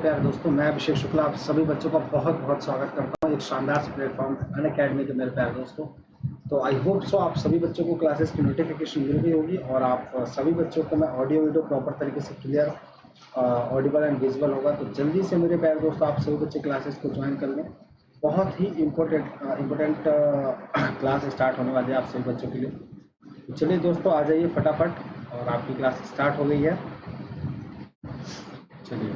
प्यारे दोस्तों, मैं अभिषेक शुक्ला आप सभी बच्चों का बहुत बहुत स्वागत करता हूं एक शानदार से प्लेटफॉर्म अनअकैडमी के मेरे प्यारे दोस्तों। तो आई होप सो आप सभी बच्चों को क्लासेस की नोटिफिकेशन मिल गई होगी और आप सभी बच्चों को मैं ऑडियो वीडियो प्रॉपर तरीके से क्लियर ऑडिबल एंड विजुअल होगा। तो जल्दी से मेरे प्यारे दोस्तों आप सभी बच्चे क्लासेस को ज्वाइन कर लें। बहुत ही इम्पोर्टेंट क्लास स्टार्ट होने वाली है आप सभी बच्चों के लिए। तो चलिए दोस्तों, आ जाइए फटाफट और आपकी क्लास स्टार्ट हो गई है। चलिए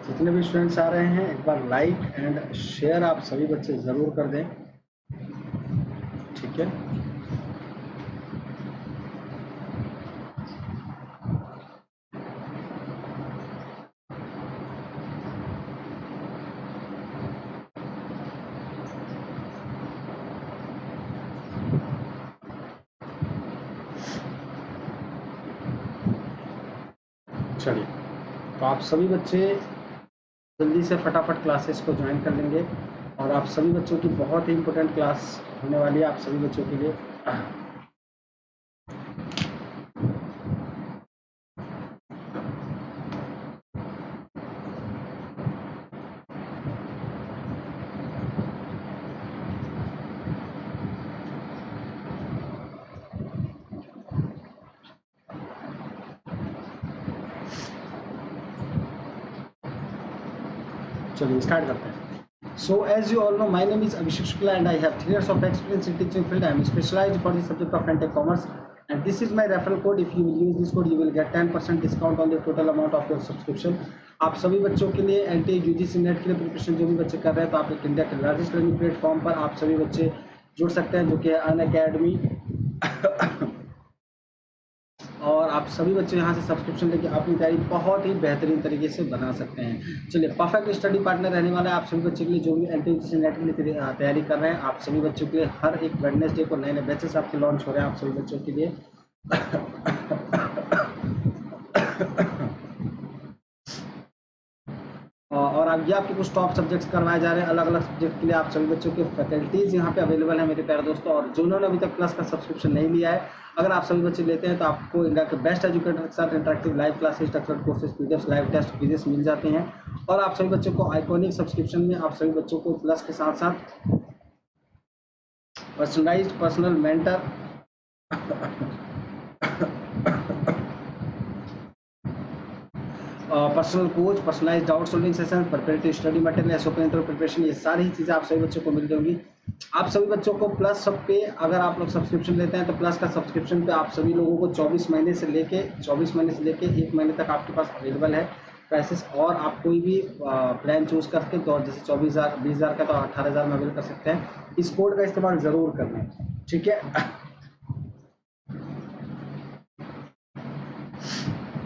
जितने भी स्टूडेंट्स आ रहे हैं एक बार लाइक एंड शेयर आप सभी बच्चे ज़रूर कर दें, ठीक है। चलिए, तो आप सभी बच्चे जल्दी से फटाफट क्लासेस को ज्वाइन कर लेंगे और आप सभी बच्चों की बहुत ही इम्पोर्टेंट क्लास होने वाली है आप सभी बच्चों के लिए। चलिए स्टार्ट करते हैं। So as you all know, my name is Abhishek Shukla and I have 3 years of experience in teaching field. I am specialized for the subject of Fintech Commerce and this is my referral code. If you will use this code, you will get 10% discount on the total amount of your subscription. आप सभी बच्चों के लिए NTA UGC net के लिए preparation जो भी बच्चे कर रहे हैं, तो आप एक इंडिया के लार्जेस्ट लर्निंग प्लेटफॉर्म पर आप सभी बच्चे जुड़ सकते हैं, जो कि है अनअकैडमी। और आप सभी बच्चे यहाँ से सब्सक्रिप्शन लेके अपनी तैयारी बहुत ही बेहतरीन तरीके से बना सकते हैं। चलिए, परफेक्ट स्टडी पार्टनर रहने वाला है आप सभी बच्चों के लिए जो भी NTA नेट के लिए तैयारी कर रहे हैं। आप सभी बच्चों के लिए हर एक वेडनेसडे को नए नए बैचेस आपके लॉन्च हो रहे हैं आप सभी बच्चों के लिए। और अब ये आपके कुछ टॉप सब्जेक्ट्स करवाए जा रहे हैं अलग अलग सब्जेक्ट के लिए। आप सभी बच्चों के फैकल्टीज यहाँ पे अवेलेबल है मेरे प्यारे दोस्तों। और जिन्होंने अभी तक प्लस का सब्सक्रिप्शन नहीं लिया है, अगर आप सभी बच्चे लेते हैं तो आपको इंडिया के बेस्ट एजुकेटर के साथ interactive live classes, structured courses, PDF, live test quizzes मिल जाते हैं। और आप सभी बच्चों को आइकॉनिक सब्सक्रिप्शन में आप सभी बच्चों को प्लस के साथ साथ personalised personal mentor, personal coach, personalised doubt solving session, preparatory study material, SOP interview preparation, ये सारी ही चीज़ें आप सभी बच्चों को मिल जाएंगी। आप सभी बच्चों को प्लस सब पे अगर आप लोग सब्सक्रिप्शन लेते हैं तो प्लस का सब्सक्रिप्शन पे आप सभी लोगों को 24 महीने से लेके 1 महीने तक आपके पास अवेलेबल है प्राइसेस। और आप कोई भी प्लान चूज करके, तो जैसे 24,000 20,000 का तो 18,000 में अवेल कर सकते हैं। इस कोड का इस्तेमाल ज़रूर कर लें, ठीक है।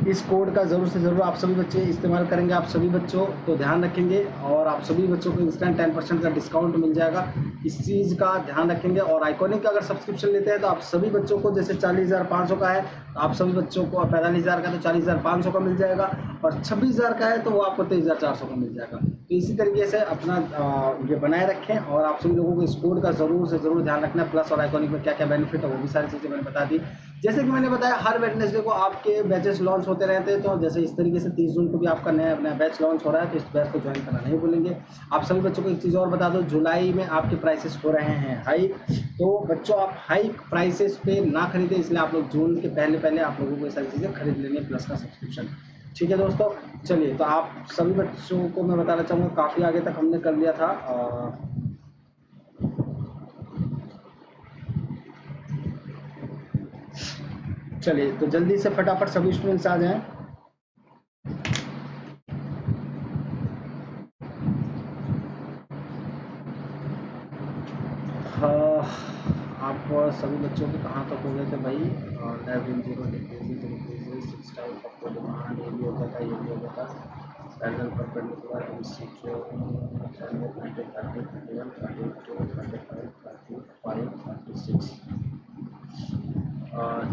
इस कोड का ज़रूर से ज़रूर आप सभी बच्चे इस्तेमाल करेंगे। आप सभी बच्चों तो ध्यान रखेंगे और आप सभी बच्चों को इंस्टेंट 10% का डिस्काउंट मिल जाएगा। इस चीज़ का ध्यान रखेंगे। और आइकॉनिक का अगर सब्सक्रिप्शन लेते हैं तो आप सभी बच्चों को, जैसे 40,500 का है तो आप सभी बच्चों को, 45,000 का तो 40,500 का मिल जाएगा, और 26,000 का है तो वो आपको 23,400 का मिल जाएगा। तो इसी तरीके से अपना ये बनाए रखें। और आप सभी लोगों को इस कोड का ज़रूर से ज़रूर ध्यान रखना है। प्लस और आइकॉनिक में क्या क्या बेनिफिट है वो भी सारी चीज़ें मैंने बता दी। जैसे कि मैंने बताया, हर वेडनेसडे को आपके बैचेस लॉन्च होते रहते हैं। तो जैसे इस तरीके से 30 जून को भी आपका नया बैच लॉन्च हो रहा है, तो इस बैच को ज्वाइन करना नहीं भूलेंगे। आप सभी बच्चों को एक चीज़ और बता दो, जुलाई में आपके प्राइसेस हो रहे हैं हाइक। तो बच्चों, आप हाइक प्राइसेस पे ना खरीदें, इसलिए आप लोग जून के पहले आप लोगों को ये सारी चीज़ें खरीद लेंगे प्लस का सब्सक्रिप्शन, ठीक है दोस्तों। चलिए, तो आप सभी बच्चों को मैं बताना चाहूँगा, काफ़ी आगे तक हमने कर लिया था। चलिए, तो जल्दी से फटाफट सभी स्टूडेंट्स आ जाएं। आप सभी बच्चों के कहाँ तक हो गए थे भाई? Lab in zero decrease 6 type of demand, ये भी हो गया था, ये भी हो गया था। Parallel perpendicular MCQ 36।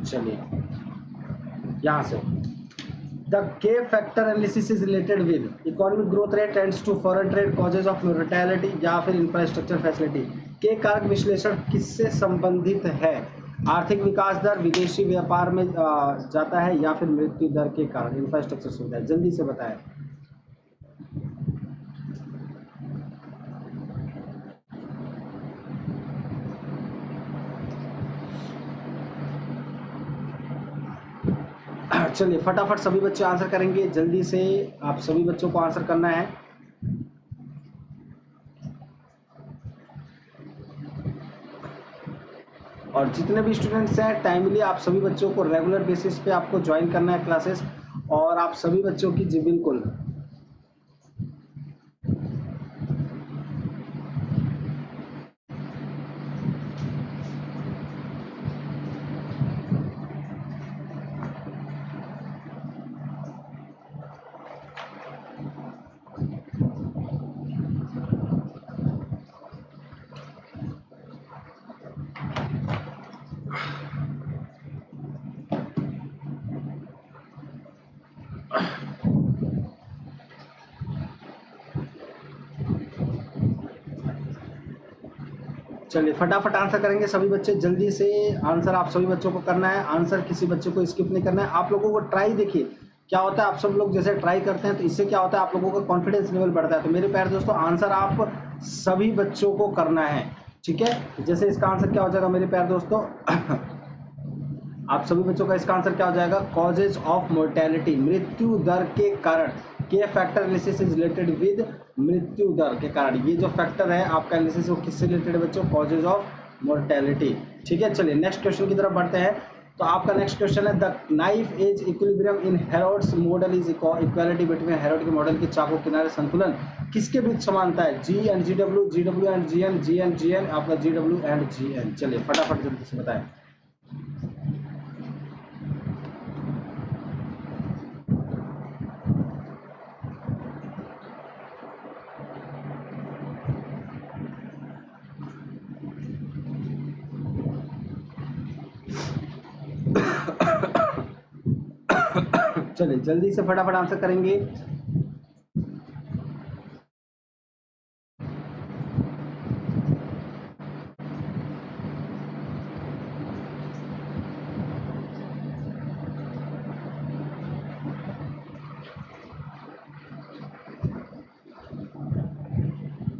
चलिए यहाँ से the K factor analysis is related with economic growth rate, tends to foreign trade, causes of mortality या फिर इंफ्रास्ट्रक्चर फैसिलिटी। के कारक विश्लेषण किससे संबंधित है? आर्थिक विकास दर, विदेशी व्यापार में जाता है या फिर मृत्यु दर के कारण, इंफ्रास्ट्रक्चर सुविधा। जल्दी से बताएं। चलिए फटाफट सभी बच्चे आंसर करेंगे, जल्दी से आप सभी बच्चों को आंसर करना है। और जितने भी स्टूडेंट्स हैं टाइमली आप सभी बच्चों को रेगुलर बेसिस पे आपको ज्वाइन करना है क्लासेस, और आप सभी बच्चों की जी बिल्कुल चलिए फटाफट आंसर करेंगे सभी बच्चे, जल्दी से आंसर आप सभी बच्चों को करना है। आंसर किसी बच्चे को स्किप नहीं करना है। आप लोगों को ट्राई देखिए क्या होता है, आप सब लोग जैसे ट्राई करते हैं तो इससे क्या होता है, आप लोगों का कॉन्फिडेंस लेवल बढ़ता है। तो मेरे प्यारे दोस्तों आंसर आप सभी बच्चों को करना है, ठीक है। जैसे इसका आंसर क्या हो जाएगा मेरे प्यारे दोस्तों आप सभी बच्चों का इसका आंसर क्या हो जाएगा? कॉजेज ऑफ मोर्टेलिटी, मृत्यु दर के कारण। के factor analysis is related with मृत्यु दर के कारण। ये जो फैक्टर है आपका एनालिसिस वो किससे रिलेटेड है बच्चों? कॉजेज ऑफ मोर्टेलिटी, ठीक है। चलिए नेक्स्ट क्वेश्चन की तरफ बढ़ते हैं। तो आपका नेक्स्ट क्वेश्चन है the knife edge equilibrium in Harrod's model is equality between Harrod के मॉडल के चाकू किनारे संतुलन किसके बीच समानता है? G and G W, G W and G N, G and G N, आपका G W and G N. चलिए फटाफट जल्दी से बताएं। चलिए जल्दी से फटाफट आंसर करेंगे।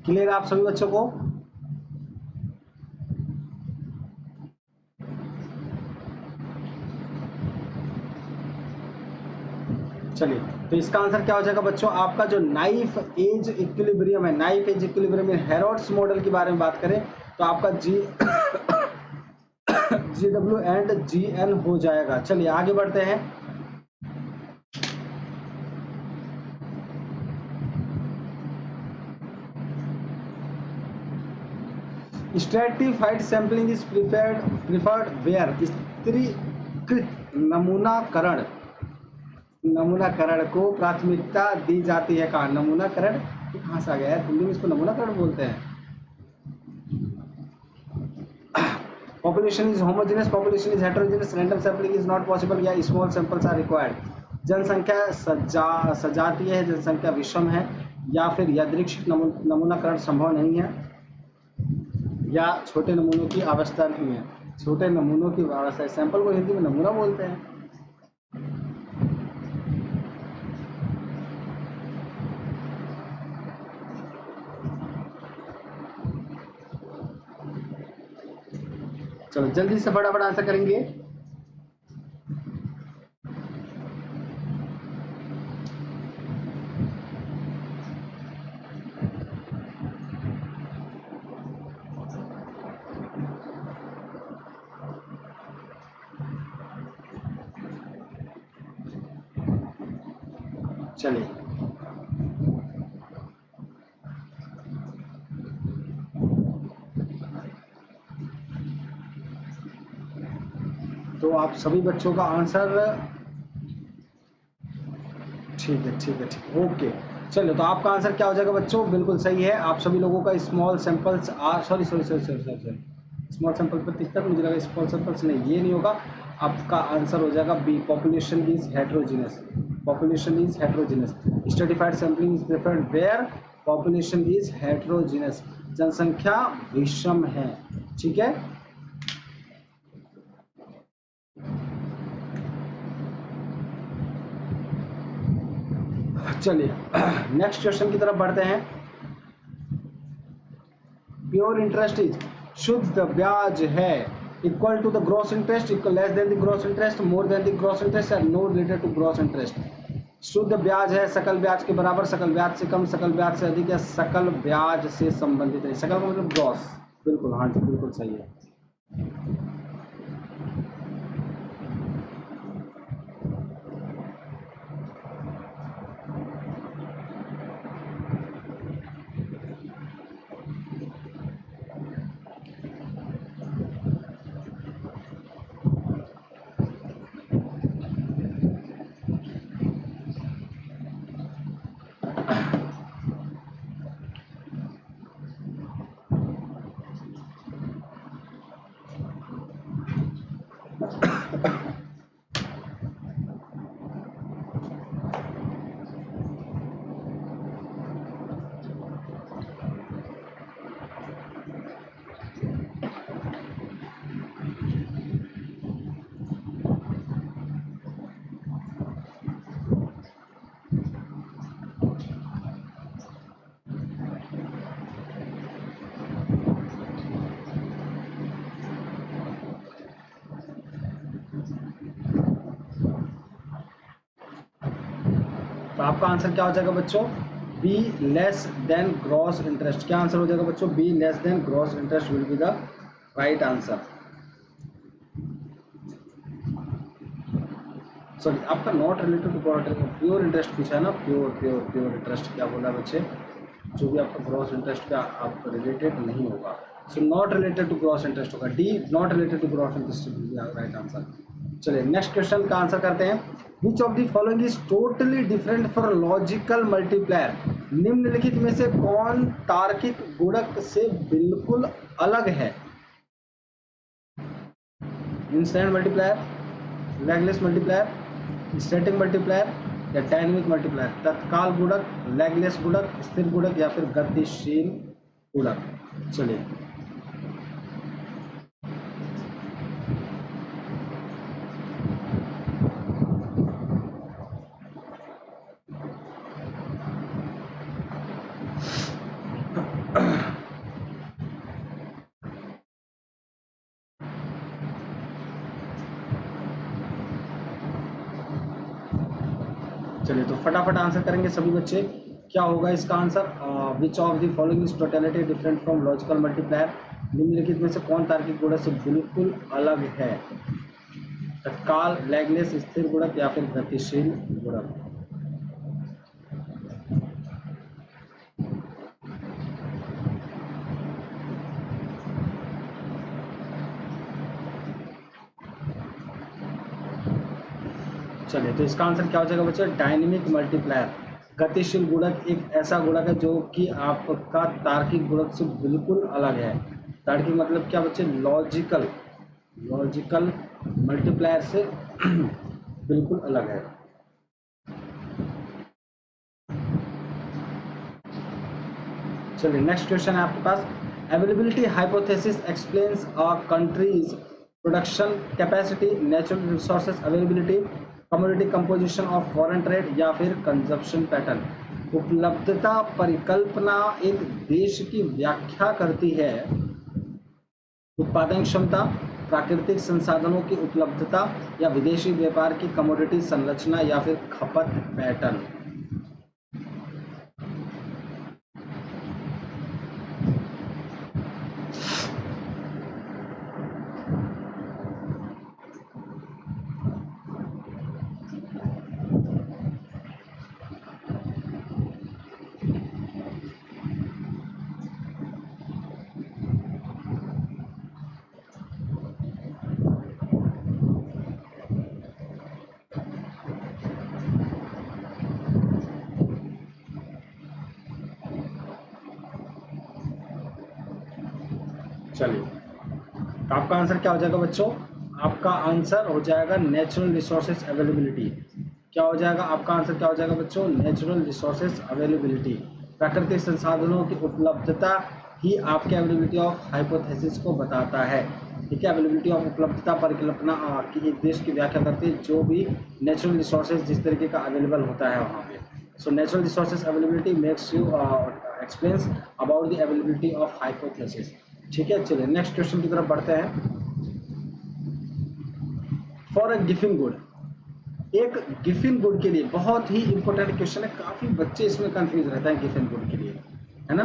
क्लियर आप सभी बच्चों को? चलिए तो इसका आंसर क्या हो जाएगा बच्चों? आपका जो नाइफ एज इक्विलिब्रियम है, नाइफ एज इक्विलिब्रियम में हेरोड्स मॉडल की बारे में बात करें तो आपका G G W and G N हो जाएगा। चलिए आगे बढ़ते हैं। Stratified sampling is preferred where, स्तरीकृत नमूनाकरण को प्राथमिकता दी जाती है। कहाँ? नमूनाकरण कहाँ से आ गया है? हिंदी में इसको नमूनाकरण बोलते हैं। Population is homogeneous, population is heterogeneous, random sampling is not possible या स्मॉल सैंपल्स आर रिक्वायर्ड। जनसंख्या सजातीय है, जनसंख्या विषम है, या फिर यादृच्छिक नमूनाकरण संभव नहीं है, या छोटे नमूनों की आवश्यकता नहीं है। छोटे नमूनों की आवश्यकता, सैंपल को हिंदी में नमूना बोलते हैं। चलो जल्दी से फटाफट आंसर करेंगे। चलिए आप सभी बच्चों का आंसर ठीक है, ठीक है, ठीक है, ओके। चलो, तो आपका आंसर क्या हो जाएगा बच्चों? बिल्कुल सही है। आप सभी लोगों का small samples are, sorry sorry sorry sorry sorry sorry, small sample पर 73, मुझे लगा स्मॉल सैंपल्स नहीं, ये नहीं होगा। आपका आंसर हो जाएगा B, population is heterogeneous. Population is heterogeneous. Stratified sampling is preferred where population is heterogeneous. जनसंख्या विषम है, ठीक है। चलिए नेक्स्ट क्वेश्चन की तरफ बढ़ते हैं। प्योर इंटरेस्ट इज, शुद्ध ब्याज है, equal to the gross interest, equal less than the gross interest, more than the gross interest, and no related to gross interest. शुद्ध ब्याज है सकल ब्याज के बराबर, सकल ब्याज से कम, सकल ब्याज से अधिक, या सकल ब्याज से संबंधित है। सकल का मतलब ग्रॉस। बिल्कुल, हाँ जी, बिल्कुल सही है। तो आपका आंसर क्या हो जाएगा बच्चों? B, less than gross interest. क्या आंसर हो जाएगा बच्चों? B, less than gross interest will be the right answer. Sorry, आपका not related to pure interest पूछा है ना, प्योर प्योर प्योर इंटरेस्ट क्या बोला बच्चे? जो भी आपका ग्रॉस इंटरेस्ट का आप रिलेटेड नहीं होगा, so not related to gross interest होगा। D, not related to gross interest will be the right answer. चलिए नेक्स्ट क्वेश्चन का आंसर करते हैं। Which of the following is totally different for logical multiplier? निम्नलिखित में से कौन तार्किक गुणक से बिल्कुल अलग है? Instant multiplier, lagless multiplier, static multiplier, या डायनेमिक मल्टीप्लायर? तत्काल गुणक, लैगलेस गुणक, स्थिर गुणक, या फिर गतिशील गुणक? चलिए चलिए तो फटाफट आंसर करेंगे सभी बच्चे। क्या होगा इसका answer? Which of the following is totality different from logical multiplier? निम्नलिखित में से कौन तार्किक गुणक से बिल्कुल अलग है? तत्काल, लैगलेस, स्थिर गुणक, या फिर गतिशील गुणक? चलिए तो इसका आंसर क्या हो जाएगा बच्चे? Dynamic multiplier. गतिशील गुणक एक ऐसा गुणक है जो कि आपका तार्किक गुणक से बिल्कुल अलग है। तार्किक मतलब क्या बच्चे? लॉजिकल, लॉजिकल मल्टीप्लायर से बिल्कुल अलग है। चलिए नेक्स्ट क्वेश्चन है आपके पास। Availability hypothesis explains a country's production capacity, natural resources availability, commodity composition of foreign trade, या फिर कंजप्शन पैटर्न? उपलब्धता परिकल्पना एक देश की व्याख्या करती है उत्पादन क्षमता, प्राकृतिक संसाधनों की उपलब्धता, या विदेशी व्यापार की कमोडिटी संरचना, या फिर खपत पैटर्न? चलिए, तो आपका आंसर क्या हो जाएगा बच्चों? आपका आंसर हो जाएगा नेचुरल रिसोर्सेज अवेलेबिलिटी। क्या हो जाएगा आपका आंसर? क्या हो जाएगा बच्चों? Natural resources availability. प्राकृतिक संसाधनों की उपलब्धता ही आपके अवेलेबिलिटी ऑफ हाइपोथेसिस को बताता है। ठीक है, अवेलेबिलिटी ऑफ उपलब्धता परिकल्पना की एक देश की व्याख्या करती है, जो भी नेचुरल रिसोर्सेज जिस तरीके का अवेलेबल होता है वहाँ पे। So natural resources availability makes you explains about the availability of hypothesis. ठीक है, चलिए नेक्स्ट क्वेश्चन की तरफ बढ़ते हैं। फॉर अ गिफिन गुड, एक गिफिन गुड के लिए बहुत ही इंपॉर्टेंट क्वेश्चन है, काफी बच्चे इसमें कंफ्यूज रहते हैं गिफिन गुड के लिए, है ना।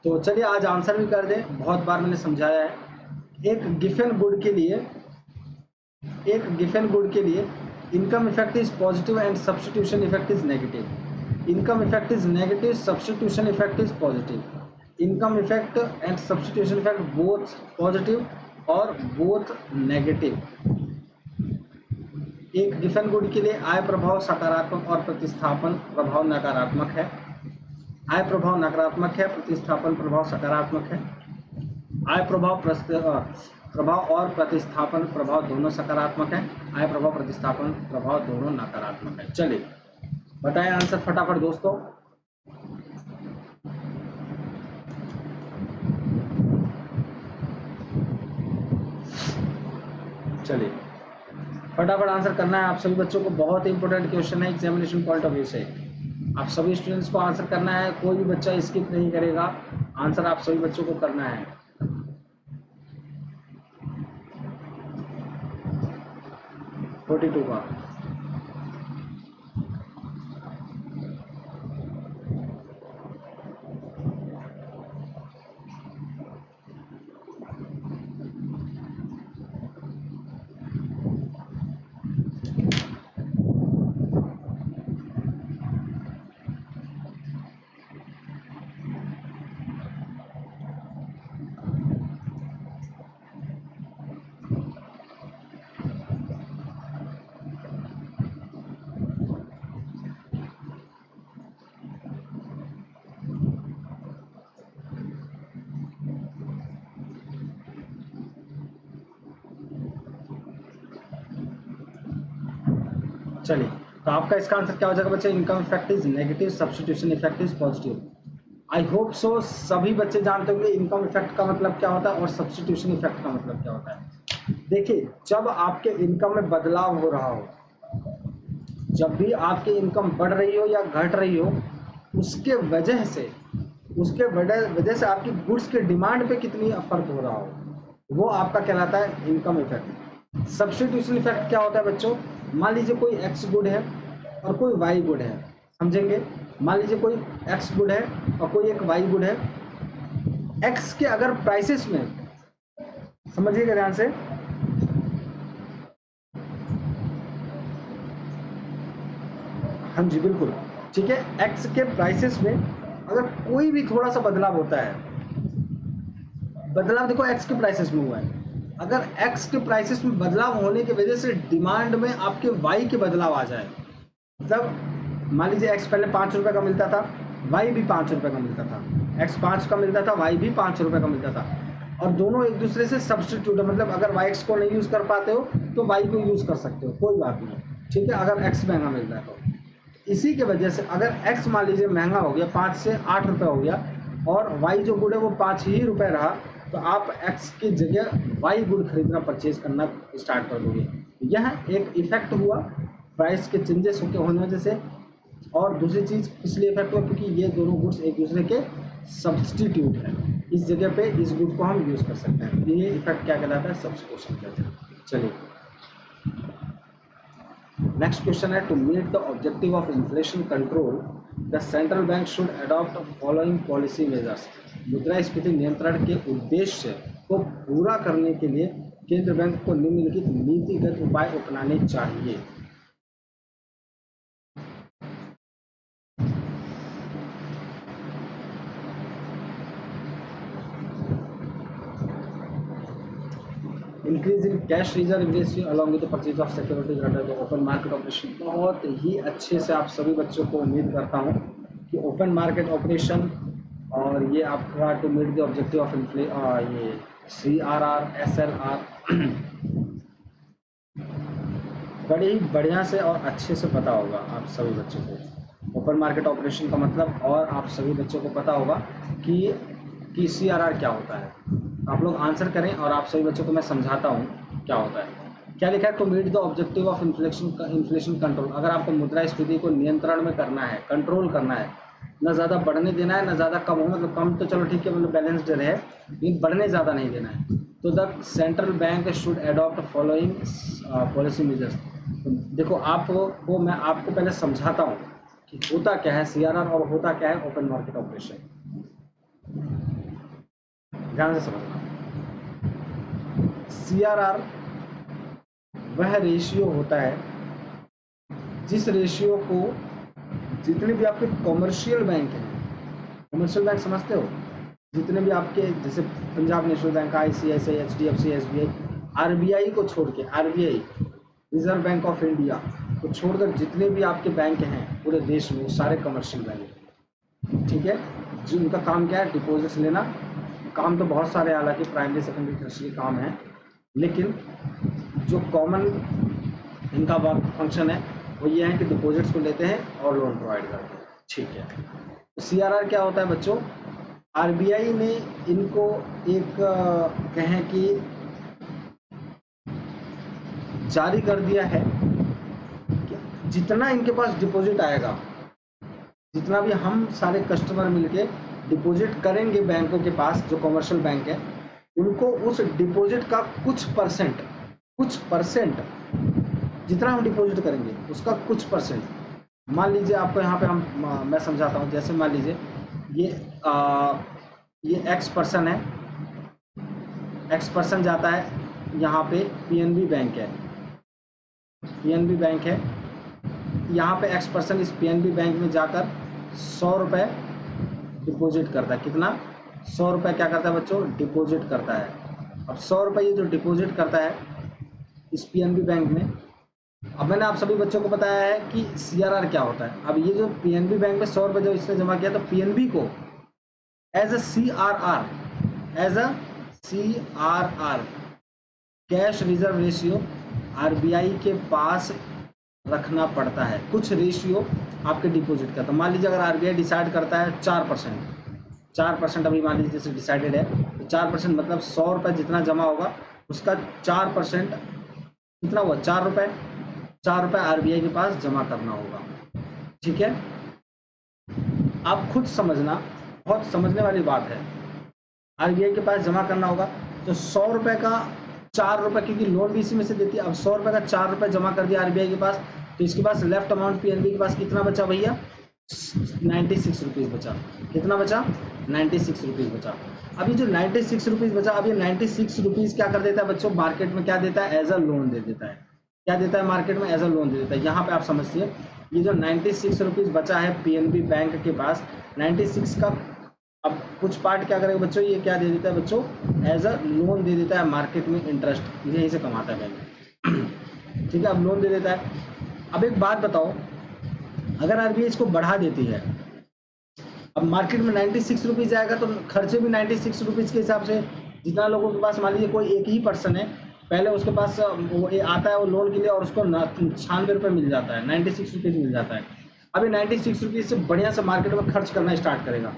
तो चलिए आज आंसर भी कर दें, बहुत बार मैंने समझाया है। एक गिफिन गुड के लिए income effect is positive and substitution effect is negative. Income effect is negative, substitution effect is positive. Income effect and substitution effect both positive और बोथ नेगेटिव। एक गिफन गुड के लिए आय प्रभाव सकारात्मक और प्रतिस्थापन प्रभाव नकारात्मक है। आय प्रभाव नकारात्मक है, प्रतिस्थापन प्रभाव सकारात्मक है। आय प्रभाव और प्रतिस्थापन प्रभाव दोनों सकारात्मक है। आय प्रभाव प्रतिस्थापन प्रभाव दोनों नकारात्मक है। चलिए बताएं आंसर फटाफट दोस्तों। चलिए फटाफट आंसर करना है आप सभी बच्चों को, बहुत इंपॉर्टेंट क्वेश्चन है एग्जामिनेशन पॉइंट ऑफ व्यू से। आप सभी स्टूडेंट्स को आंसर करना है, कोई भी बच्चा स्किप नहीं करेगा, आंसर आप सभी बच्चों को करना है। 42 का। चलिए तो आपका इसका आंसर क्या हो जाएगा बच्चे? Income effect is negative, substitution effect is positive. I hope so सभी बच्चे जानते होंगे इनकम इफेक्ट का मतलब क्या होता है और सब्स्टिट्यूशन इफेक्ट का मतलब क्या होता है। देखिए, जब आपके इनकम में बदलाव हो रहा हो, जब भी आपकी इनकम बढ़ रही हो या घट रही हो, उसके वजह से आपकी गुड्स के डिमांड पे कितनी फर्क हो रहा हो, वो आपका कहलाता है इनकम इफेक्ट। सब्स्टिट्यूशन इफेक्ट क्या होता है बच्चों? मान लीजिए कोई एक्स गुड है और कोई वाई गुड है, समझेंगे। मान लीजिए कोई एक्स गुड है और कोई एक वाई गुड है। एक्स के अगर प्राइसेस में, समझिएगा ध्यान से, हाँ जी बिल्कुल ठीक है, एक्स के प्राइसेस में अगर कोई भी थोड़ा सा बदलाव होता है, बदलाव देखो एक्स के प्राइसेस में हुआ है, अगर एक्स के प्राइसेस में बदलाव होने की वजह से डिमांड में आपके वाई के बदलाव आ जाए, मतलब मान लीजिए एक्स पहले 5 रुपए का मिलता था, वाई भी 5 रुपए का मिलता था, एक्स 5 का मिलता था, वाई भी 5 रुपए का मिलता था, और दोनों एक दूसरे से सब्स्टिट्यूट है, मतलब अगर वाई एक्स को नहीं यूज कर पाते हो तो वाई को यूज कर सकते हो, कोई बात नहीं, ठीक है, अगर एक्स महंगा मिल रहा है तो। इसी के वजह से अगर एक्स मान लीजिए महंगा हो गया, 5 से 8 रुपए हो गया, और वाई जो गुड है वो 5 ही रुपए रहा, तो आप एक्स की जगह वाई गुड खरीदना, परचेज करना स्टार्ट कर दोगे। यह एक इफेक्ट हुआ प्राइस के चेंजेस होने वजह से। और दूसरी चीज इसलिए इफेक्ट हुआ क्योंकि ये दोनों गुड्स एक दूसरे के सब्स्टिट्यूट है, इस जगह पे इस गुड को हम यूज कर सकते हैं, ये इफेक्ट क्या कहलाता है? सब्स्टिट्यूशन कहते हैं। चलिए नेक्स्ट क्वेश्चन है, to meet the objective of inflation control the central bank should adopt following policy measures. मुद्रास्फीति नियंत्रण के उद्देश्य को पूरा करने के लिए केंद्र बैंक को निम्नलिखित नीतिगत उपाय अपनाने चाहिए। Increase in cash reserve ratio along with the purchase of securities under the open market operation. बहुत ही अच्छे से आप सभी बच्चों को उम्मीद करता हूँ कि ओपन मार्केट ऑपरेशन और ये आपका to meet the objective of ये CRR, SLR बड़े ही बढ़िया से और अच्छे से पता होगा आप सभी बच्चों को ओपन मार्केट ऑपरेशन का मतलब, और आप सभी बच्चों को पता होगा कि CRR क्या होता है। आप लोग आंसर करें और आप सभी बच्चों को मैं समझाता हूँ क्या होता है। क्या लिखा है? To meet the objective of inflation control. अगर आपको मुद्रास्फीति को नियंत्रण में करना है, कंट्रोल करना है, ना ज़्यादा बढ़ने देना है ना ज़्यादा कम हो, मतलब कम तो चलो ठीक है, मतलब बैलेंस्ड रहे, लेकिन बढ़ने ज़्यादा नहीं देना है, तो the central bank should adopt following policy measures. देखो आपको मैं आपको पहले समझाता हूँ कि होता क्या है CRR और होता क्या है ओपन मार्केट ऑपरेशन। ध्यान से समझना। CRR वह रेशियो होता है जिस रेशियो को जितने भी आपके कॉमर्शियल बैंक हैं, कॉमर्शियल बैंक समझते हो, जितने भी आपके जैसे Punjab national bank, ICICI, HDFC, SBI, RBI को छोड़ के, RBI reserve bank of India को छोड़कर जितने भी आपके बैंक हैं पूरे देश में, वो सारे कमर्शियल बैंक हैं, ठीक है। जिनका काम क्या है? डिपॉजिट्स लेना। काम तो बहुत सारे, हालांकि प्राइमरी सेकेंडरी टर्शियरी काम है, लेकिन जो कॉमन इनका फंक्शन है वो ये है कि डिपॉजिट्स को लेते हैं और लोन प्रोवाइड करते हैं, ठीक है। तो CRR क्या होता है बच्चों? RBI ने इनको एक कहें कि जारी कर दिया है कि जितना इनके पास डिपॉजिट आएगा, जितना भी हम सारे कस्टमर मिलके डिपॉजिट करेंगे बैंकों के पास, जो कमर्शियल बैंक है, उनको उस डिपॉजिट का कुछ परसेंट जितना हम डिपॉजिट करेंगे उसका कुछ परसेंट, मान लीजिए आपको यहाँ पे मैं समझाता हूँ। जैसे मान लीजिए ये X% है, X% जाता है यहाँ पे PNB बैंक है, PNB बैंक है, यहाँ पे X% इस PNB बैंक में जाकर 100 रुपये डिपॉजिट करता है। कितना? 100 रुपये क्या करता है बच्चों? डिपॉजिट करता है। अब 100 रुपये ये जो डिपॉजिट करता है इस PNB बैंक में, अब मैंने आप सभी बच्चों को बताया है कि CRR क्या होता है। अब ये जो PNB बैंक में 100 रुपये जो इसने जमा किया, तो PNB को as a CRR cash reserve ratio RBI के पास रखना पड़ता है। कुछ रेशियो आपके डिपॉजिट का, तो मान लीजिए अगर RBI डिसाइड करता है 4%, अभी मान लीजिए जैसे डिसाइडेड है, तो 4% मतलब 100 रुपये जितना जमा होगा उसका 4% कितना हुआ? 4 रुपये। 4 रुपये RBI के पास जमा करना होगा, ठीक है। आप खुद समझना, बहुत समझने वाली बात है। RBI के पास जमा करना होगा, तो 100 रुपये का 4 रुपये, क्योंकि लोन भी इसी में से देती है। अब 100 रुपये का 4 रुपये जमा कर दिया RBI के पास, तो इसके पास लेफ्ट अमाउंट PNB के पास कितना बचा भैया? 96 रुपीज़ बचा। कितना बचा? 96 रुपीज़ बचा। अब ये जो 96 रुपीज़ बचा, अब ये 96 रुपीज़ क्या कर देता है बच्चों? मार्केट में क्या देता है? एज अ लोन दे देता है। क्या देता है मार्केट में? एज अ लोन दे देता है। यहाँ पे आप समझिए, ये जो 96 रुपीज़ बचा है PNB बैंक के पास, 96 का अब कुछ पार्ट क्या करेगा बच्चों? ये क्या दे देता है बच्चों? एज अ लोन दे देता है मार्केट में, इंटरेस्ट यहीं से कमाता है बैंक, ठीक है। अब लोन दे देता है। अब एक बात बताओ, अगर RBI इसको बढ़ा देती है, अब मार्केट में 96 रुपीज़ आएगा, तो खर्चे भी 96 रुपीज़ के हिसाब से। जितना लोगों के पास, मान लीजिए कोई एक ही पर्सन है, पहले उसके पास वो आता है वो लोन के लिए, और उसको 96 रुपये मिल जाता है, 96 रुपीज़ मिल जाता है। अभी 96 रुपीज़ से बढ़िया से मार्केट में खर्च करना स्टार्ट करेगा,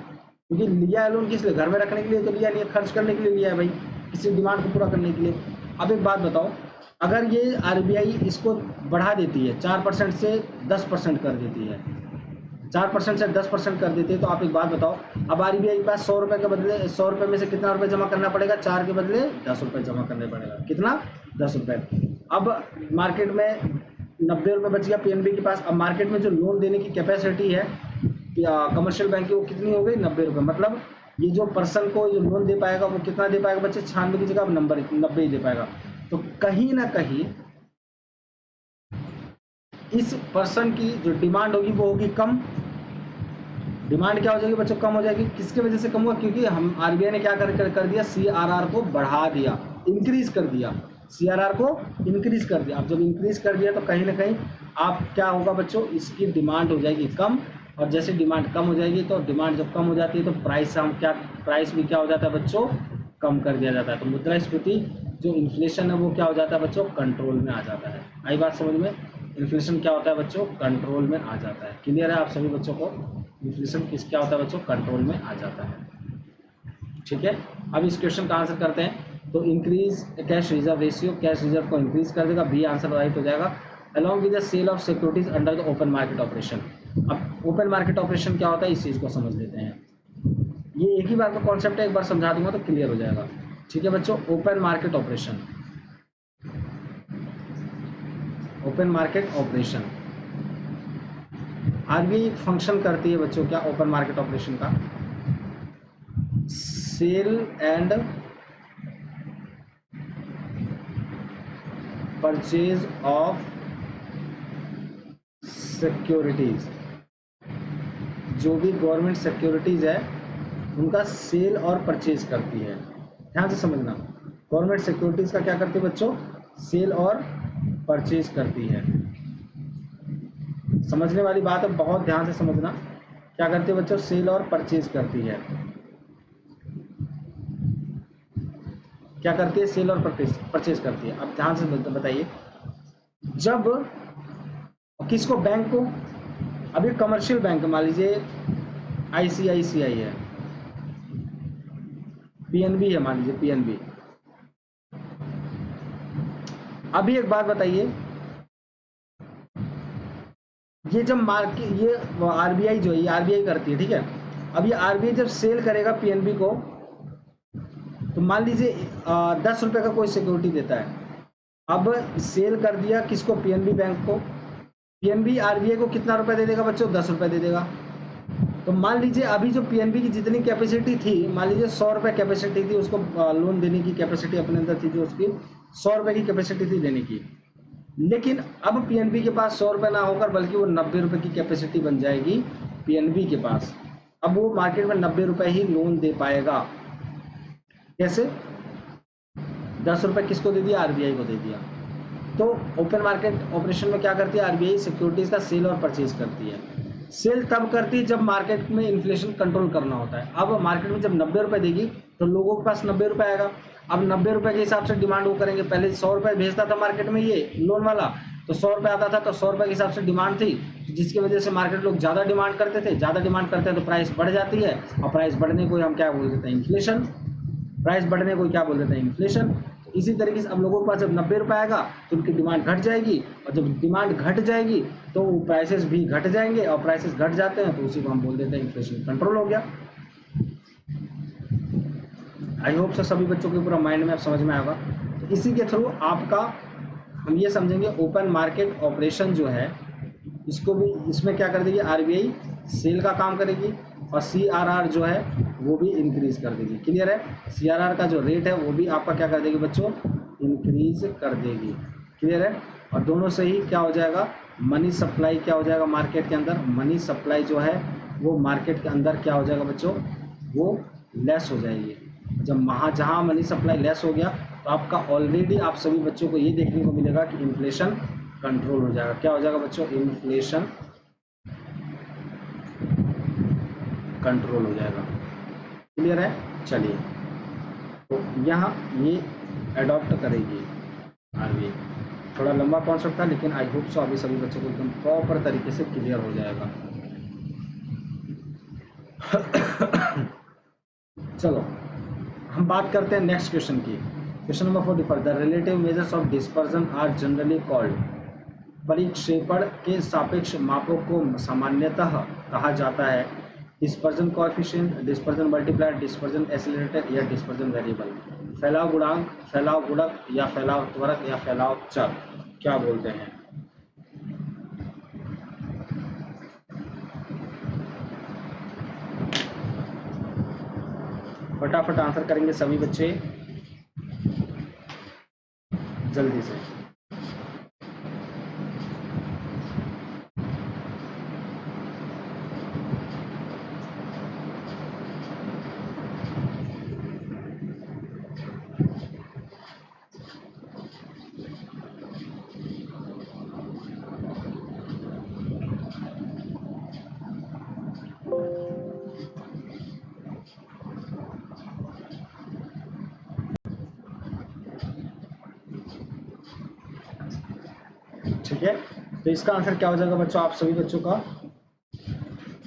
क्योंकि लिया है लोन किस लिए? घर में रखने के लिए तो लिया नहीं है, खर्च करने के लिए लिया है भाई, किसी डिमांड को पूरा करने के लिए। अब एक बात बताओ, अगर ये RBI इसको बढ़ा देती है, 4% से 10% कर देती है, 4% से 10% कर देती है, तो आप एक बात बताओ, अब RBI के पास 100 रुपये के बदले 100 रुपये में से कितना रुपये जमा करना पड़ेगा? 4 के बदले 10 रुपये जमा करने पड़ेगा। कितना? 10 रुपये। अब मार्केट में 90 रुपये बच गया PNB के पास। अब मार्केट में जो लोन देने की कैपेसिटी है कमर्शियल बैंक की, वो कितनी हो गई? 90 रुपये। मतलब ये जो पर्सन को जो लोन दे पाएगा वो कितना दे पाएगा बच्चे? 96 की जगह अब 90 ही दे पाएगा। तो कहीं ना कहीं इस पर्सन की जो डिमांड होगी वो होगी कम। डिमांड क्या हो जाएगी बच्चों? कम हो जाएगी। किसके वजह से कम हुआ? क्योंकि हम RBI ने क्या कर दिया? CRR को बढ़ा दिया, इंक्रीज कर दिया, CRR को इंक्रीज कर दिया। अब जब इंक्रीज कर दिया तो कहीं ना कहीं आप क्या होगा बच्चों? इसकी डिमांड हो जाएगी कम, और जैसे डिमांड कम हो जाएगी तो डिमांड जब कम हो जाती है तो प्राइस भी क्या हो जाता है बच्चों? कम कर दिया जाता है। तो मुद्रास्फीति जो इन्फ्लेशन है वो क्या हो जाता है बच्चों, कंट्रोल में आ जाता है। आई बात समझ में, इन्फ्लेशन क्या होता है बच्चों, कंट्रोल में आ जाता है। क्लियर है आप सभी बच्चों को, इन्फ्लेशन किस क्या होता है बच्चों, कंट्रोल में आ जाता है। ठीक है, अब इस क्वेश्चन का आंसर करते हैं। तो increase cash reserve ratio, cash reserve को इंक्रीज कर देगा, बी आंसर राइट हो जाएगा। Along with the sale of securities under the open market operation. अब ओपन मार्केट ऑपरेशन क्या होता है, इस चीज को समझ लेते हैं। ये एक ही बार का कॉन्सेप्ट है, एक बार समझा दूंगा तो क्लियर हो जाएगा। ठीक है बच्चों, open market operation, open market operation RBI function करती है बच्चों क्या, ओपन मार्केट ऑपरेशन का, sale and purchase of securities. जो भी गवर्नमेंट सिक्योरिटीज है उनका सेल और परचेज करती है। ध्यान से समझना, गवर्नमेंट सिक्योरिटीज का क्या करती है बच्चों, सेल और परचेज करती है। समझने वाली बात है, बहुत ध्यान से समझना। क्या करती है बच्चों, सेल और परचेज करती है। क्या करती है, सेल और परचेज करती है। अब ध्यान से बताइए, जब किसको, बैंक को, अभी कमर्शियल बैंक मान लीजिए आईसीआईसीआई है, पीएनबी है, मान लीजिए पीएनबी। अभी एक बात बताइए, ये जब मार्केट, ये आरबीआई जो है, ये आरबीआई करती है, ठीक है। अब ये आरबीआई जब सेल करेगा पीएनबी को, तो मान लीजिए 10 रुपए का कोई सिक्योरिटी देता है। अब सेल कर दिया किसको, पीएनबी बैंक को। पीएनबी आरबीआई को कितना रुपए दे देगा बच्चों, 10 रुपए दे देगा। तो मान लीजिए अभी जो पीएनबी की जितनी कैपेसिटी थी, मान लीजिए 100 रुपए कैपेसिटी थी, उसको लोन देने की कैपेसिटी अपने अंदर थी, जो उसकी 100 रुपए की कैपेसिटी थी देने की। लेकिन अब पीएनबी के पास 100 रुपए ना होकर बल्कि वो 90 रुपए की कैपेसिटी बन जाएगी पीएनबी के पास। अब वो मार्केट में 90 रुपए ही लोन दे पाएगा। कैसे, 10 रुपए किसको दे दिया, आरबीआई को दे दिया। तो ओपन मार्केट ऑपरेशन में क्या करती है आरबीआई, सिक्योरिटीज का सेल और परचेज करती है। सेल तब करती है जब मार्केट में इन्फ्लेशन कंट्रोल करना होता है। अब मार्केट में जब 90 रुपए देगी तो लोगों के पास 90 रुपए आएगा। अब 90 रुपए के हिसाब से डिमांड वो करेंगे। पहले 100 रुपए भेजता था मार्केट में ये लोन वाला, तो 100 रुपए आता था, तो 100 रुपए के हिसाब से डिमांड थी, जिसकी वजह से मार्केट लोग ज्यादा डिमांड करते थे। ज्यादा डिमांड करते हैं तो प्राइस बढ़ जाती है, और प्राइस बढ़ने को हम क्या बोल देते हैं, इन्फ्लेशन। प्राइस बढ़ने को क्या बोल देते हैं, इन्फ्लेशन। इसी तरीके से अब लोगों के पास जब 90 रुपए आएगा तो उनकी डिमांड घट जाएगी, और जब डिमांड घट जाएगी तो प्राइसेस भी घट जाएंगे, और प्राइसेस घट जाते हैं तो उसी को हम बोल देते हैं इन्फ्लेशन। कंट्रोल हो गया। आई होप सो सभी बच्चों के पूरा माइंड में अब समझ में आएगा। तो इसी के थ्रू आपका हम ये समझेंगे, ओपन मार्केट ऑपरेशन जो है इसको भी, इसमें क्या कर देगी आरबीआई, सेल का काम करेगी, और सीआरआर जो है वो भी इंक्रीज कर देगी। क्लियर है, सीआरआर का जो रेट है वो भी आपका क्या कर देगी बच्चों, इंक्रीज कर देगी। क्लियर है, और दोनों से ही क्या हो जाएगा, मनी सप्लाई क्या हो जाएगा मार्केट के अंदर, मनी सप्लाई जो है वो मार्केट के अंदर क्या हो जाएगा बच्चों, वो लेस हो जाएगी। जब जहाँ मनी सप्लाई लेस हो गया तो आपका ऑलरेडी आप सभी बच्चों को ये देखने को मिलेगा कि इन्फ्लेशन कंट्रोल हो जाएगा। क्या हो जाएगा बच्चों, इन्फ्लेशन कंट्रोल हो जाएगा। क्लियर है, चलिए, तो यहाँ ये अडॉप्ट करेगी आरबीआई। थोड़ा लंबा कॉन्सेप्ट था, लेकिन आई होप सो अभी सभी बच्चों को एकदम प्रॉपर तरीके से क्लियर हो जाएगा। चलो हम बात करते हैं नेक्स्ट क्वेश्चन की। Question number 45, the relative measures of dispersion are generally called. परिक्षेपण के सापेक्ष मापों को सामान्यतः कहा जाता है dispersion coefficient, dispersion multiplier, dispersion accelerator या डिस्पर्जन वेरिएबल। फैलाव गुणांक, फैलाव गुणक, या फैलाव त्वरक, या फैलाव चर क्या बोलते हैं। फटाफट आंसर करेंगे सभी बच्चे जल्दी से। ठीक है, तो इसका आंसर क्या हो जाएगा बच्चों आप सभी बच्चों का,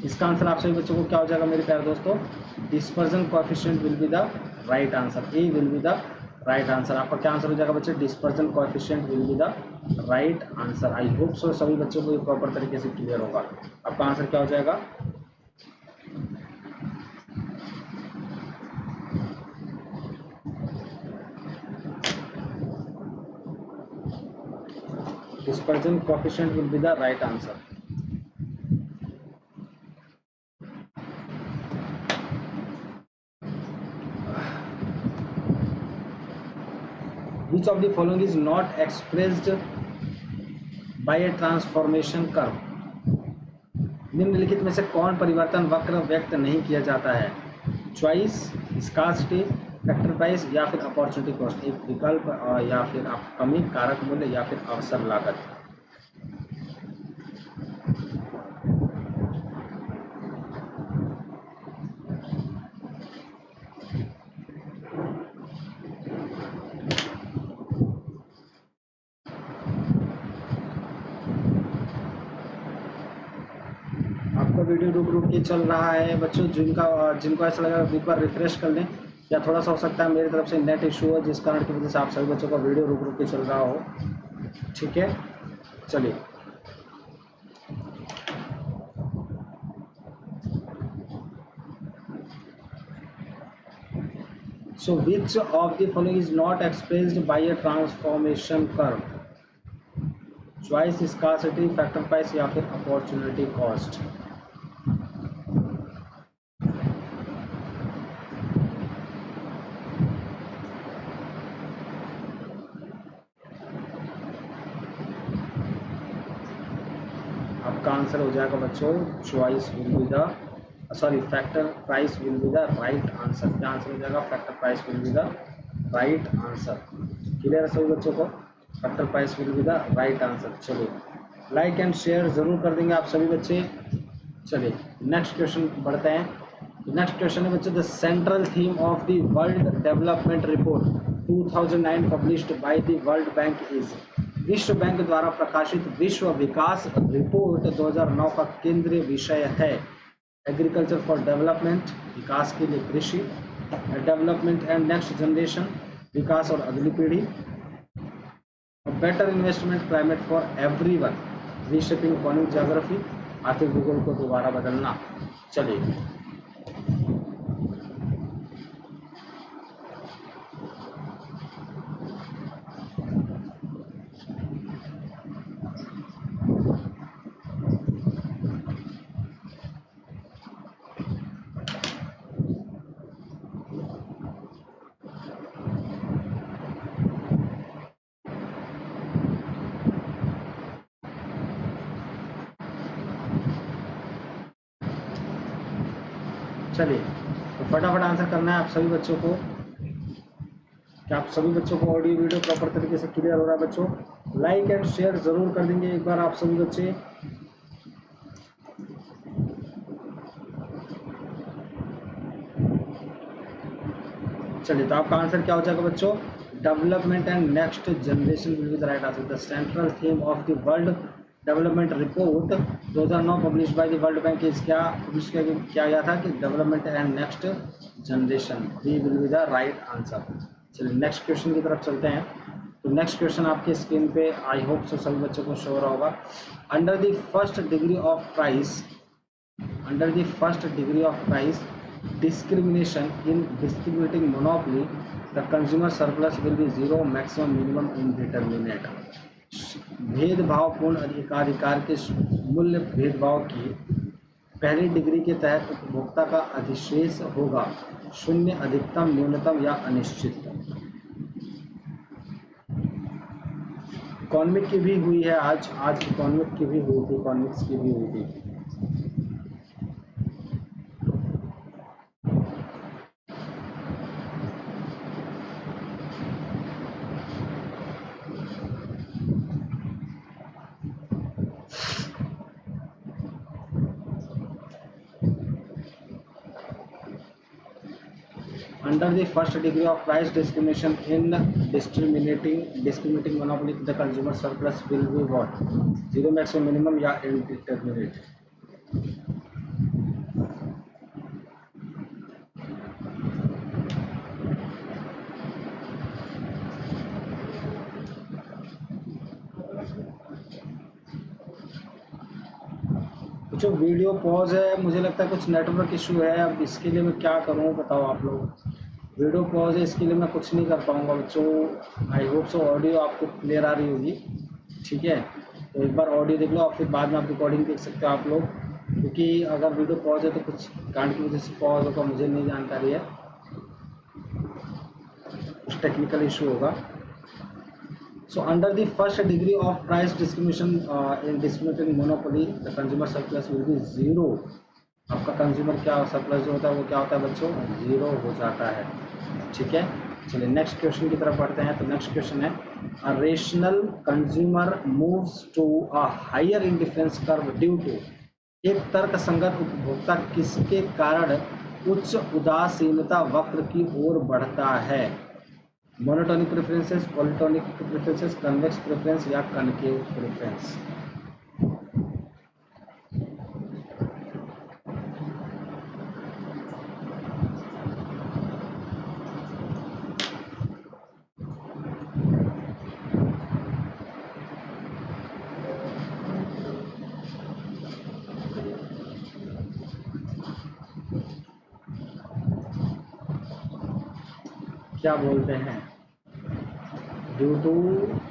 इसका आंसर आप सभी बच्चों को क्या हो जाएगा मेरे प्यारे दोस्तों, dispersion coefficient will be the right answer, A will be the right answer. आपका क्या आंसर हो जाएगा बच्चों, dispersion coefficient will be the right answer. I hope so सभी बच्चों को ये प्रॉपर तरीके से क्लियर होगा। आपका आंसर क्या हो जाएगा, dispersion coefficient will be the right answer. Which of the following is not expressed by a transformation curve? निम्नलिखित में से कौन परिवर्तन वक्र व्यक्त नहीं किया जाता है, चॉइस, स्कार्सिटी, फैक्टर प्राइस या फिर अपॉर्चुनिटी कॉस्ट, एक विकल्प या फिर आप कमी, कारक मूल्य या फिर अवसर लागत। वीडियो रुक के चल रहा है बच्चों, जिनको ऐसा लगा एक बार रिफ्रेश कर लें, या थोड़ा सा हो सकता है मेरी तरफ से नेट इशू है जिस कारण की वजह से आप सभी बच्चों का वीडियो रुक के चल रहा हो। ठीक है, चलिए so which of the following is not expressed by a transformation curve, choice, scarcity, factor price या फिर अपॉर्चुनिटी कॉस्ट। आपका आंसर हो जाएगा बच्चों, choice will be the sorry factor price will be the right answer. क्या answer हो जाएगा, factor price will be the right answer. Clear है सभी बच्चों को, factor price will be the right answer. चलिए लाइक एंड शेयर जरूर कर देंगे आप सभी बच्चे। चलिए नेक्स्ट क्वेश्चन बढ़ते हैं। नेक्स्ट क्वेश्चन है बच्चों, the central theme of the world development report 2009 published by the world bank is, विश्व बैंक द्वारा प्रकाशित विश्व विकास रिपोर्ट 2009 का केंद्रीय विषय है एग्रीकल्चर फॉर डेवलपमेंट, विकास के लिए कृषि, डेवलपमेंट एंड नेक्स्ट जनरेशन, विकास और अगली पीढ़ी, better investment climate for everyone, reshaping economic geography, आर्थिक भूगोल को दोबारा बदलना। चलिए चलिए तो फटाफट आंसर करना है आप सभी बच्चों को। क्या आप सभी बच्चों को ऑडियो वीडियो प्रॉपर तरीके से क्लियर हो रहा है बच्चों? लाइक एंड शेयर जरूर कर देंगे एक बार आप सभी बच्चे। चलिए तो आपका आंसर क्या हो जाएगा बच्चों, development and next generation will be the right answer. The central theme of the world development report 2009 publish by the world bank is, क्या पब्लिश किया गया था कि development and next generation, D will be the right answer. चलिए next question की तरफ चलते हैं। तो नेक्स्ट क्वेश्चन आपके स्क्रीन पे आई होप सो सभी बच्चों को शो हो रहा होगा। Under the first degree of price, under the first degree of price discrimination in distributing monopoly, the consumer surplus will be zero, maximum minimum indeterminate। भेदभावपूर्ण अधिकार के मूल्य भेदभाव की पहली डिग्री के तहत उपभोक्ता का अधिशेष होगा शून्य, अधिकतम, न्यूनतम या अनिश्चित। इकोनॉमिक की भी हुई है आज इकोनॉमिक की भी हुई थी, इकोनॉमिक्स की भी हुई थी। under the first degree of price discrimination in discriminating monopoly, the consumer surplus will be what? Zero, maximum, minimum या indeterminate? जो वीडियो पॉज है, मुझे लगता है कुछ नेटवर्क इशू है। अब इसके लिए मैं क्या करूं बताओ आप लोग। वीडियो पॉज है, इसके लिए मैं कुछ नहीं कर पाऊंगा बच्चों। आई होप सो ऑडियो आपको क्लियर आ रही होगी, ठीक है। तो एक बार ऑडियो देख लो और फिर बाद में आप रिकॉर्डिंग देख सकते हो आप लोग, क्योंकि अगर वीडियो पॉज है तो कुछ कांड की वजह से पॉज होगा, मुझे नहीं जानकारी है, कुछ टेक्निकल इशू होगा। So under the first degree of price discrimination in discriminating monopoly, the consumer surplus will be zero. आपका कंज्यूमर क्या सरप्लस जो होता है वो क्या होता है बच्चों? जीरो हो जाता है, ठीक है। चलिए नेक्स्ट क्वेश्चन की तरफ बढ़ते हैं। तो नेक्स्ट क्वेश्चन है, a rational consumer moves to a higher indifference curve due to, एक तर्कसंगत उपभोक्ता किसके कारण उच्च उदासीनता वक्र की ओर बढ़ता है? Monotonic preferences, polytonic preferences, convex preference या कनकेव प्रेफरेंस? क्या बोलते हैं? Due to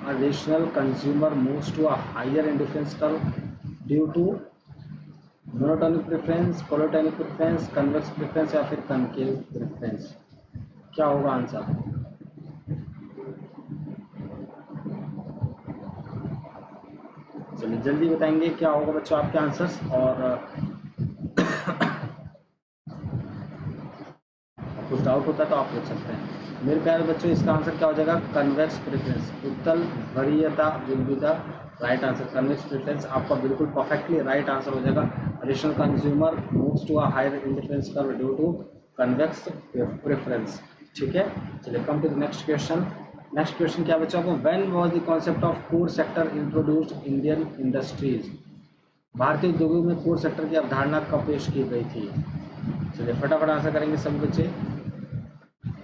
a rational consumer moves to a higher indifference curve due to monotonic preference, polytonic preference, convex preference या फिर कनकेव प्रेफरेंस? क्या होगा आंसर? चलिए जल्दी बताएंगे क्या होगा बच्चों आपके आंसर्स। और कुछ डाउट होता है तो आप पूछ सकते हैं। मेरे प्यारे बच्चों इसका आंसर क्या हो जाएगा? Convex preference. उत्तल वरीयता will be the right answer. Convex preference आपका बिल्कुल परफेक्टली राइट आंसर हो जाएगा। Rational consumer moves to a higher indifference curve due to convex preference, ठीक है। चलिए come to the next question. Next question क्या बच्चों को, when was the concept of core sector introduced Indian industries? भारतीय उद्योगों में कोर सेक्टर की अवधारणा कब पेश की गई थी? चलिए फटाफट आंसर करेंगे सभी बच्चे।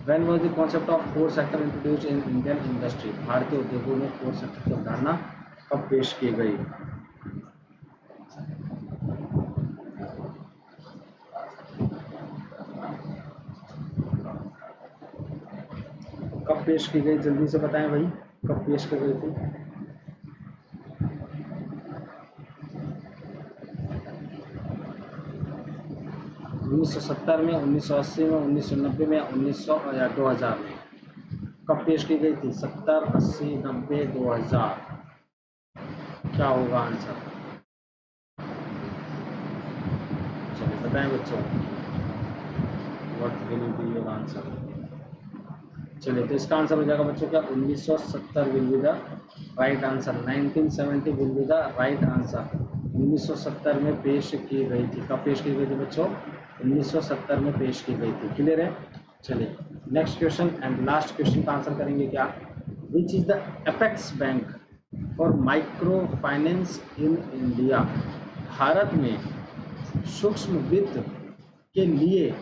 When was the concept of core sector introduced in Indian industry? भारतीय उद्योगों में कोर सेक्टर की अवधारणा कब पेश की गई? कब पेश की गई जल्दी से बताएं भाई, कब पेश की गई थी? उन्नीस सौ 1970 में, 1980 में, 1990 में, 1900 या 2000 में? कब पेश की गई थी? 70, 80, 90, 2000? क्या होगा आंसर? चलिए बताएं बच्चों, what will be your answer? चलिए तो इसका आंसर हो जाएगा बच्चों क्या? 1970 will be the right answer. 1970 will be the right answer. 1970 में पेश की गई थी। कब पेश की गई थी बच्चों? 1970 में पेश की गई थी। क्लियर है? चलिए next question and last question का आंसर करेंगे क्या? Which is the apex bank for micro finance in India? Bharat में सूक्ष्म वित्त के लिए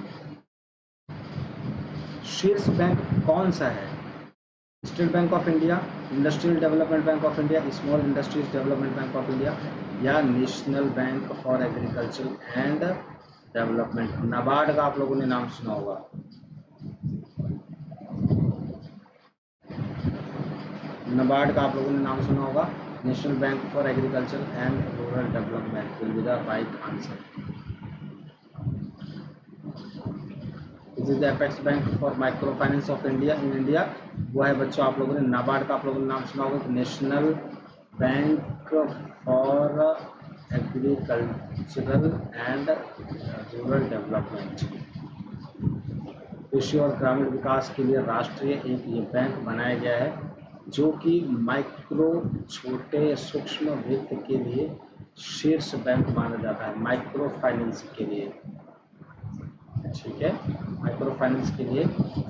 शीर्ष बैंक कौन सा है? State Bank of India, Industrial Development Bank of India, Small Industries Development Bank of India या National Bank for Agriculture and Development? NABARD का आप लोगों ने नाम सुना होगा। नाबार्ड का आप लोगों ने नाम सुना होगा। National Bank for Agriculture and rural development will be the right answer. This is the apex bank for micro finance of India in India, वो है बच्चों आप लोगों ने नाबार्ड का आप लोगों ने नाम सुना होगा। National Bank for agricultural and rural development. कृषि और ग्रामीण विकास के लिए राष्ट्रीय एक ये बैंक बनाया गया है जो कि माइक्रो छोटे सूक्ष्म वित्त के लिए शीर्ष बैंक माना जाता है, माइक्रो फाइनेंस के लिए। ठीक है, माइक्रो फाइनेंस के लिए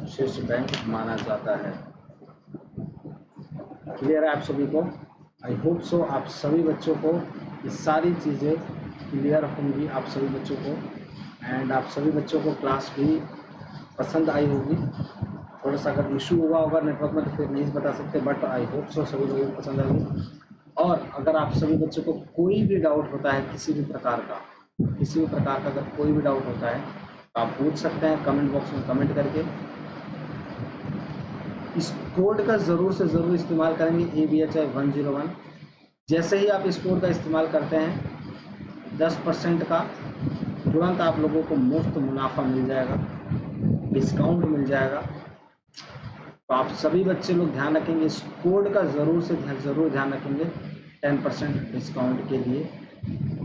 शीर्ष बैंक माना जाता है। क्लियर है आप सभी को? आई होप सो आप सभी बच्चों को ये सारी चीज़ें क्लियर होंगी, आप सभी बच्चों को, एंड आप सभी बच्चों को क्लास भी पसंद आई होगी। थोड़ा सा अगर इशू हुआ होगा नेटवर्क में तो फिर नहीं बता सकते, बट आई होप सो सभी लोगों को पसंद आएगी। और अगर आप सभी बच्चों को कोई भी डाउट होता है किसी भी प्रकार का अगर कोई भी डाउट होता है तो आप पूछ सकते हैं कमेंट बॉक्स में कमेंट करके। इस कोड का ज़रूर से ज़रूर इस्तेमाल करेंगे, ABHI 101। जैसे ही आप इस कोड का इस्तेमाल करते हैं 10% का तुरंत आप लोगों को मुफ्त मुनाफा मिल जाएगा, डिस्काउंट मिल जाएगा। तो आप सभी बच्चे लोग ध्यान रखेंगे, इस कोड का ज़रूर ध्यान रखेंगे 10% डिस्काउंट के लिए।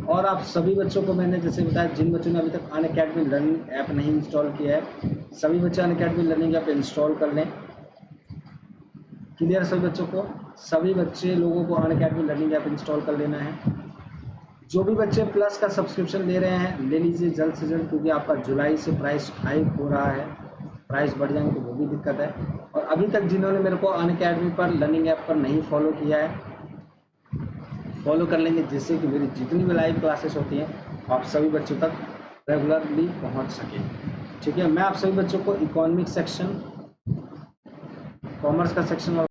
और आप सभी बच्चों को मैंने जैसे बताया, जिन बच्चों ने अभी तक अनअकैडमी लर्निंग ऐप नहीं इंस्टॉल किया है, सभी बच्चे अनअकैडमी लर्निंग ऐप इंस्टॉल कर लें। क्लियर सभी बच्चों को? सभी बच्चे लोगों को अनअकैडमी लर्निंग ऐप इंस्टॉल कर लेना है। जो भी बच्चे प्लस का सब्सक्रिप्शन ले रहे हैं ले लीजिए जल्द से जल्द, क्योंकि आपका जुलाई से प्राइस हाइक हो रहा है, प्राइस बढ़ जाएंगे तो वो भी दिक्कत है। और अभी तक जिन्होंने मेरे को अनअकैडमी पर लर्निंग ऐप पर नहीं फॉलो किया है, फॉलो कर लेंगे, जिससे कि मेरी जितनी भी लाइव क्लासेस होती हैं आप सभी बच्चों तक रेगुलरली पहुंच सके। ठीक है, मैं आप सभी बच्चों को इकोनॉमिक सेक्शन, कॉमर्स का सेक्शन और